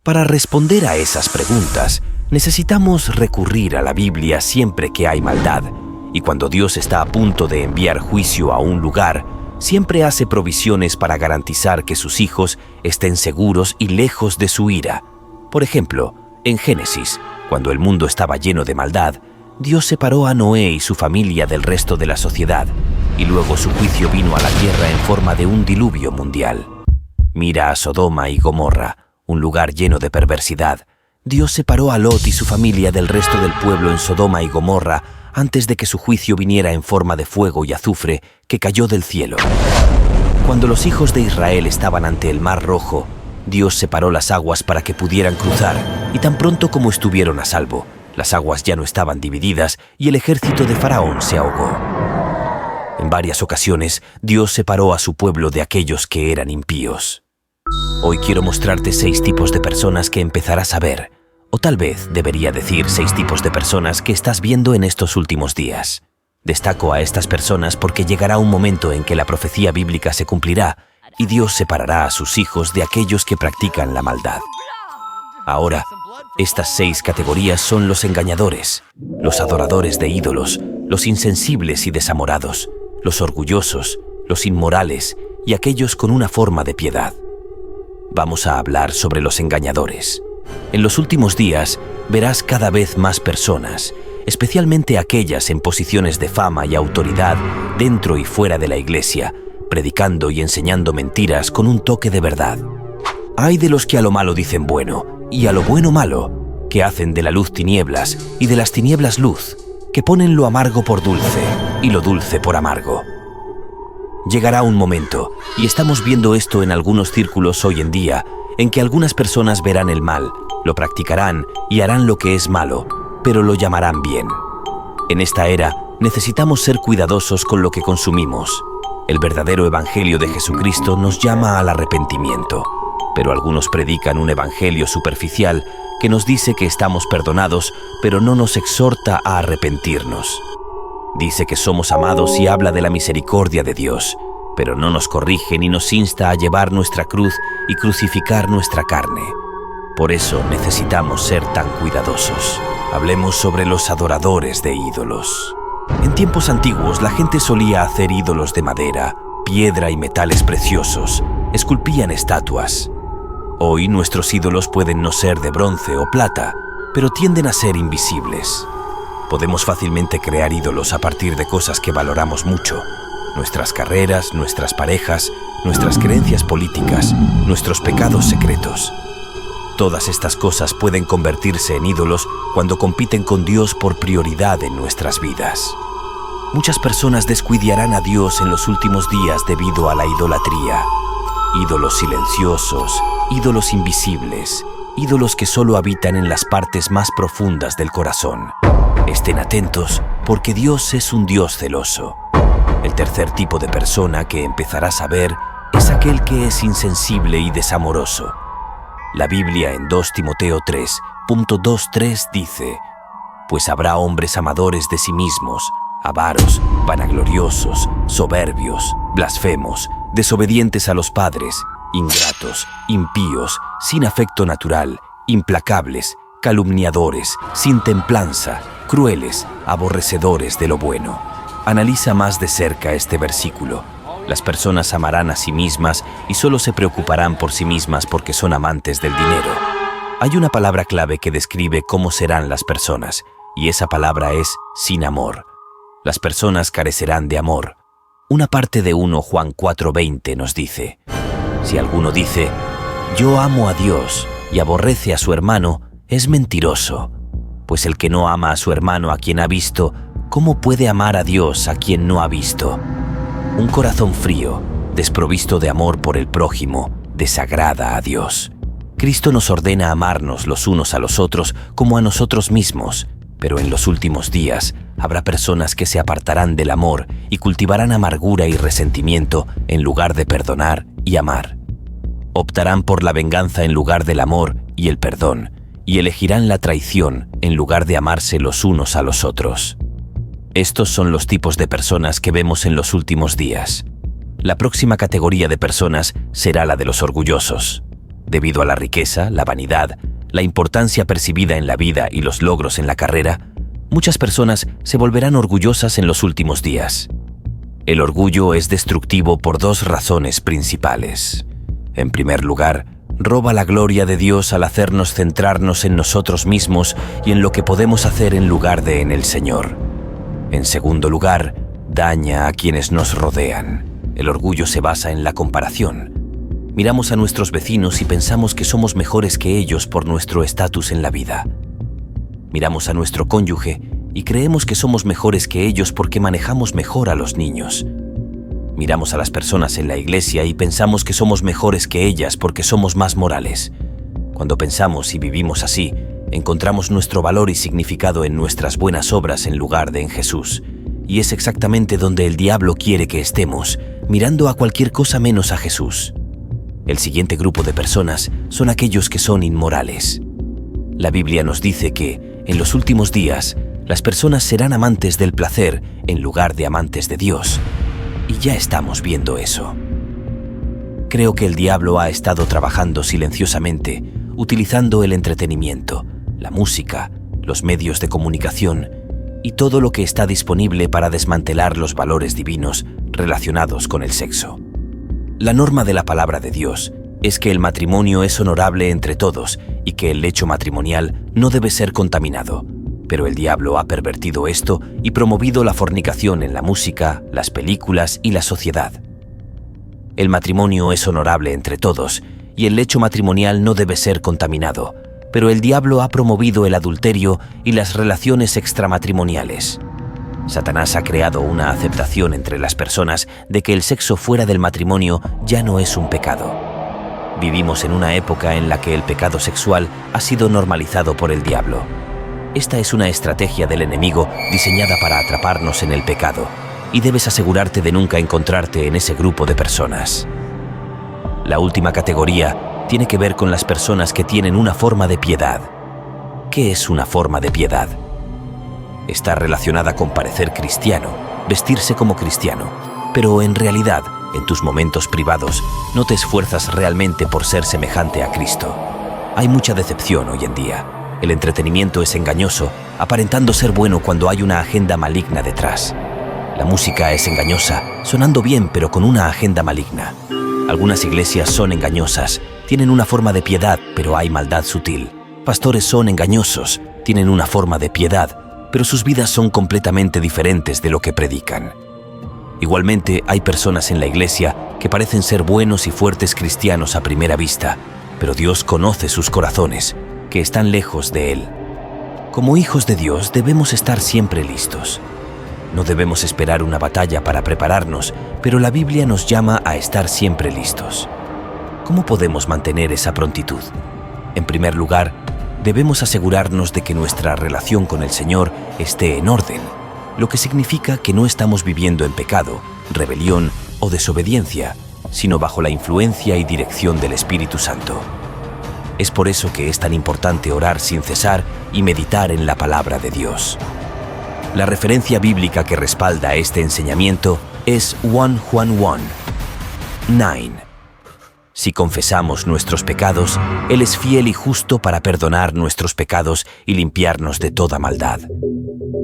Para responder a esas preguntas, necesitamos recurrir a la Biblia siempre que hay maldad, y cuando Dios está a punto de enviar juicio a un lugar, siempre hace provisiones para garantizar que sus hijos estén seguros y lejos de su ira. Por ejemplo, en Génesis, cuando el mundo estaba lleno de maldad, Dios separó a Noé y su familia del resto de la sociedad, y luego su juicio vino a la tierra en forma de un diluvio mundial. Mira a Sodoma y Gomorra, un lugar lleno de perversidad. Dios separó a Lot y su familia del resto del pueblo en Sodoma y Gomorra antes de que su juicio viniera en forma de fuego y azufre que cayó del cielo. Cuando los hijos de Israel estaban ante el Mar Rojo, Dios separó las aguas para que pudieran cruzar, y tan pronto como estuvieron a salvo, las aguas ya no estaban divididas y el ejército de Faraón se ahogó. En varias ocasiones, Dios separó a su pueblo de aquellos que eran impíos. Hoy quiero mostrarte 6 tipos de personas que empezarás a ver, o tal vez debería decir 6 tipos de personas que estás viendo en estos últimos días. Destaco a estas personas porque llegará un momento en que la profecía bíblica se cumplirá y Dios separará a sus hijos de aquellos que practican la maldad. Ahora, estas 6 categorías son los engañadores, los adoradores de ídolos, los insensibles y desamorados, los orgullosos, los inmorales y aquellos con una forma de piedad. Vamos a hablar sobre los engañadores. En los últimos días verás cada vez más personas, especialmente aquellas en posiciones de fama y autoridad dentro y fuera de la iglesia, predicando y enseñando mentiras con un toque de verdad. Hay de los que a lo malo dicen bueno, y a lo bueno malo, que hacen de la luz tinieblas y de las tinieblas luz, que ponen lo amargo por dulce y lo dulce por amargo. Llegará un momento, y estamos viendo esto en algunos círculos hoy en día, en que algunas personas verán el mal, lo practicarán y harán lo que es malo, pero lo llamarán bien. En esta era, necesitamos ser cuidadosos con lo que consumimos. El verdadero evangelio de Jesucristo nos llama al arrepentimiento, pero algunos predican un evangelio superficial que nos dice que estamos perdonados, pero no nos exhorta a arrepentirnos. Dice que somos amados y habla de la misericordia de Dios, pero no nos corrige ni nos insta a llevar nuestra cruz y crucificar nuestra carne. Por eso necesitamos ser tan cuidadosos. Hablemos sobre los adoradores de ídolos. En tiempos antiguos, la gente solía hacer ídolos de madera, piedra y metales preciosos. Esculpían estatuas. Hoy nuestros ídolos pueden no ser de bronce o plata, pero tienden a ser invisibles. Podemos fácilmente crear ídolos a partir de cosas que valoramos mucho. Nuestras carreras, nuestras parejas, nuestras creencias políticas, nuestros pecados secretos. Todas estas cosas pueden convertirse en ídolos cuando compiten con Dios por prioridad en nuestras vidas. Muchas personas descuidarán a Dios en los últimos días debido a la idolatría. Ídolos silenciosos, ídolos invisibles, ídolos que solo habitan en las partes más profundas del corazón. Estén atentos, porque Dios es un Dios celoso. El tercer tipo de persona que empezarás a ver es aquel que es insensible y desamoroso. La Biblia en 2 Timoteo 3.2.3 dice: «Pues habrá hombres amadores de sí mismos, avaros, vanagloriosos, soberbios, blasfemos, desobedientes a los padres, ingratos, impíos, sin afecto natural, implacables, calumniadores, sin templanza, crueles, aborrecedores de lo bueno». Analiza más de cerca este versículo. Las personas amarán a sí mismas y solo se preocuparán por sí mismas porque son amantes del dinero. Hay una palabra clave que describe cómo serán las personas, y esa palabra es sin amor. Las personas carecerán de amor. Una parte de 1 Juan 4:20 nos dice: «Si alguno dice, yo amo a Dios, y aborrece a su hermano, es mentiroso. Pues el que no ama a su hermano a quien ha visto, ¿cómo puede amar a Dios a quien no ha visto?». Un corazón frío, desprovisto de amor por el prójimo, desagrada a Dios. Cristo nos ordena amarnos los unos a los otros como a nosotros mismos, pero en los últimos días habrá personas que se apartarán del amor y cultivarán amargura y resentimiento en lugar de perdonar y amar. Optarán por la venganza en lugar del amor y el perdón, y elegirán la traición en lugar de amarse los unos a los otros. Estos son los tipos de personas que vemos en los últimos días. La próxima categoría de personas será la de los orgullosos. Debido a la riqueza, la vanidad, la importancia percibida en la vida y los logros en la carrera, muchas personas se volverán orgullosas en los últimos días. El orgullo es destructivo por dos razones principales. En primer lugar, roba la gloria de Dios al hacernos centrarnos en nosotros mismos y en lo que podemos hacer en lugar de en el Señor. En segundo lugar, daña a quienes nos rodean. El orgullo se basa en la comparación. Miramos a nuestros vecinos y pensamos que somos mejores que ellos por nuestro estatus en la vida. Miramos a nuestro cónyuge y creemos que somos mejores que ellos porque manejamos mejor a los niños. Miramos a las personas en la iglesia y pensamos que somos mejores que ellas porque somos más morales. Cuando pensamos y vivimos así, encontramos nuestro valor y significado en nuestras buenas obras en lugar de en Jesús. Y es exactamente donde el diablo quiere que estemos, mirando a cualquier cosa menos a Jesús. El siguiente grupo de personas son aquellos que son inmorales. La Biblia nos dice que, en los últimos días, las personas serán amantes del placer en lugar de amantes de Dios. Y ya estamos viendo eso. Creo que el diablo ha estado trabajando silenciosamente, utilizando el entretenimiento, la música, los medios de comunicación y todo lo que está disponible para desmantelar los valores divinos relacionados con el sexo. La norma de la palabra de Dios es que el matrimonio es honorable entre todos y que el lecho matrimonial no debe ser contaminado. Pero el diablo ha pervertido esto y promovido la fornicación en la música, las películas y la sociedad. El matrimonio es honorable entre todos y el lecho matrimonial no debe ser contaminado, pero el diablo ha promovido el adulterio y las relaciones extramatrimoniales. Satanás ha creado una aceptación entre las personas de que el sexo fuera del matrimonio ya no es un pecado. Vivimos en una época en la que el pecado sexual ha sido normalizado por el diablo. Esta es una estrategia del enemigo diseñada para atraparnos en el pecado, y debes asegurarte de nunca encontrarte en ese grupo de personas. La última categoría tiene que ver con las personas que tienen una forma de piedad. ¿Qué es una forma de piedad? Está relacionada con parecer cristiano, vestirse como cristiano, pero en realidad, en tus momentos privados, no te esfuerzas realmente por ser semejante a Cristo. Hay mucha decepción hoy en día. El entretenimiento es engañoso, aparentando ser bueno cuando hay una agenda maligna detrás. La música es engañosa, sonando bien pero con una agenda maligna. Algunas iglesias son engañosas, tienen una forma de piedad, pero hay maldad sutil. Pastores son engañosos, tienen una forma de piedad, pero sus vidas son completamente diferentes de lo que predican. Igualmente, hay personas en la iglesia que parecen ser buenos y fuertes cristianos a primera vista, pero Dios conoce sus corazones, que están lejos de Él. Como hijos de Dios debemos estar siempre listos. No debemos esperar una batalla para prepararnos, pero la Biblia nos llama a estar siempre listos. ¿Cómo podemos mantener esa prontitud? En primer lugar, debemos asegurarnos de que nuestra relación con el Señor esté en orden, lo que significa que no estamos viviendo en pecado, rebelión o desobediencia, sino bajo la influencia y dirección del Espíritu Santo. Es por eso que es tan importante orar sin cesar y meditar en la palabra de Dios. La referencia bíblica que respalda este enseñamiento es 1 Juan 1:9. Si confesamos nuestros pecados, Él es fiel y justo para perdonar nuestros pecados y limpiarnos de toda maldad.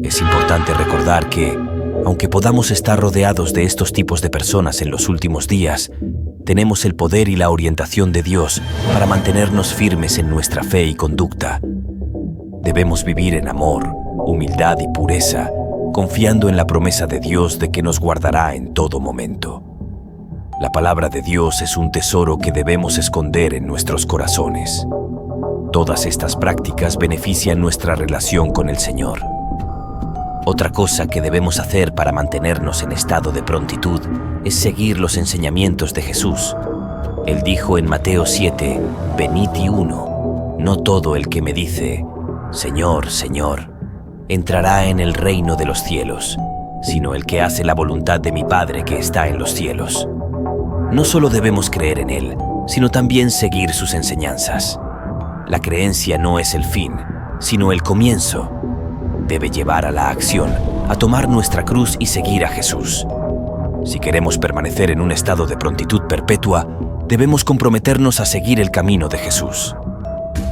Es importante recordar que, aunque podamos estar rodeados de estos tipos de personas en los últimos días, tenemos el poder y la orientación de Dios para mantenernos firmes en nuestra fe y conducta. Debemos vivir en amor, humildad y pureza, confiando en la promesa de Dios de que nos guardará en todo momento. La palabra de Dios es un tesoro que debemos esconder en nuestros corazones. Todas estas prácticas benefician nuestra relación con el Señor. Otra cosa que debemos hacer para mantenernos en estado de prontitud es seguir los enseñamientos de Jesús. Él dijo en Mateo 7, «Venid y uno, no todo el que me dice, Señor, Señor, entrará en el reino de los cielos, sino el que hace la voluntad de mi Padre que está en los cielos». No solo debemos creer en Él, sino también seguir sus enseñanzas. La creencia no es el fin, sino el comienzo. Debe llevar a la acción, a tomar nuestra cruz y seguir a Jesús. Si queremos permanecer en un estado de prontitud perpetua, debemos comprometernos a seguir el camino de Jesús.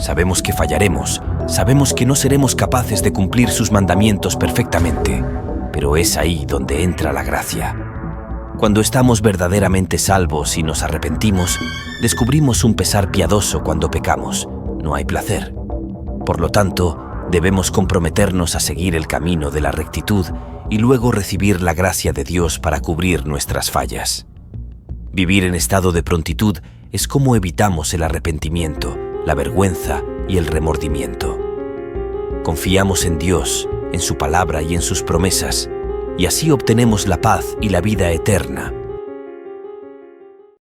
Sabemos que fallaremos, sabemos que no seremos capaces de cumplir sus mandamientos perfectamente, pero es ahí donde entra la gracia. Cuando estamos verdaderamente salvos y nos arrepentimos, descubrimos un pesar piadoso cuando pecamos. No hay placer. Por lo tanto, debemos comprometernos a seguir el camino de la rectitud y luego recibir la gracia de Dios para cubrir nuestras fallas. Vivir en estado de prontitud es como evitamos el arrepentimiento, la vergüenza y el remordimiento. Confiamos en Dios, en su palabra y en sus promesas, y así obtenemos la paz y la vida eterna,